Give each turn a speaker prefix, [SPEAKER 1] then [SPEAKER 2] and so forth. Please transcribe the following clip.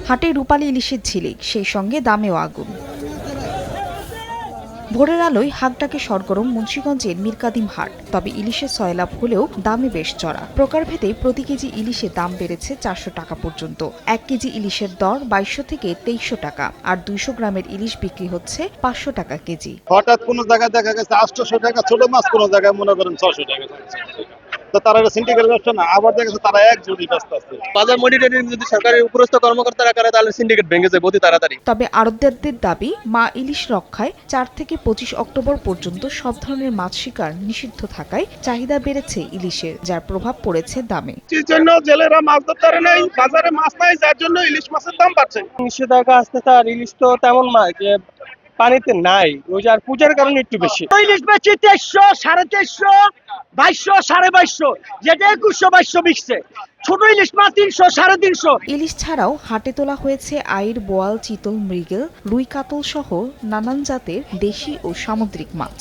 [SPEAKER 1] হাটে রূপালী ইলিশের ঝিলিক, সেই সঙ্গে দামেও আগুন। ভোরের আলোয় হাটটাকে সরগরম মুন্সিগঞ্জের মীরকাদিম হাট। তবে ইলিশের সয়লাভ হলেও দামে বেশ চড়া। প্রকারভেদে প্রতি কেজি ইলিশের দাম বেড়েছে 400 টাকা পর্যন্ত। 1 কেজি ইলিশের দর 2200 থেকে 2300 টাকা, আর 200 গ্রামের ইলিশ বিক্রি হচ্ছে 500 টাকা কেজি।
[SPEAKER 2] হঠাৎ কোনো জায়গায় দেখা গেছে 800 টাকা ছোট মাছ, কোনো জায়গায় মনে করেন 600 টাকা। তো তারা সিন্ডিকেট ব্যবসা না, আবার দেখা যাচ্ছে তারা এক জুড়ি ব্যস্ত আছে।
[SPEAKER 3] বাজার মনিটরিং যদি সরকারের উপরস্থ কর্মকর্তারা করে তাহলে সিন্ডিকেট ভেঙে যায় অতি তাড়াতাড়ি।
[SPEAKER 1] তবে আড়তদারদের দাবি, মা ইলিশ রক্ষায় 4 থেকে 25 অক্টোবর পর্যন্ত সব ধরনের মাছ শিকার নিষিদ্ধ থাকায় চাহিদা বেড়েছে ইলিশের, যার প্রভাব পড়েছে দামে।
[SPEAKER 2] এর জন্য জেলেরা মাছ ধরতে পারে নাই, বাজারে মাছ নাই, যার জন্য ইলিশ মাছের দাম বাড়ছে।
[SPEAKER 3] নিষেধাজ্ঞা আসতে তার ইলিশ তো তেমন মাছ যে পানিতে নাই, ওই যে আর পূজার কারণে একটু বেশি।
[SPEAKER 4] ইলিশ বেচি 2300, 2350, 2200, 2250, যেটা 2100, 2200 বিকছে। ছোট ইলিশ মাছ 300, 350।
[SPEAKER 1] ইলিশ ছাড়াও হাটে তোলা হয়েছে আইড়, বোয়াল, চিতল, মৃগেল, রুই, কাতল সহ নানান জাতের দেশি ও সামুদ্রিক মাছ।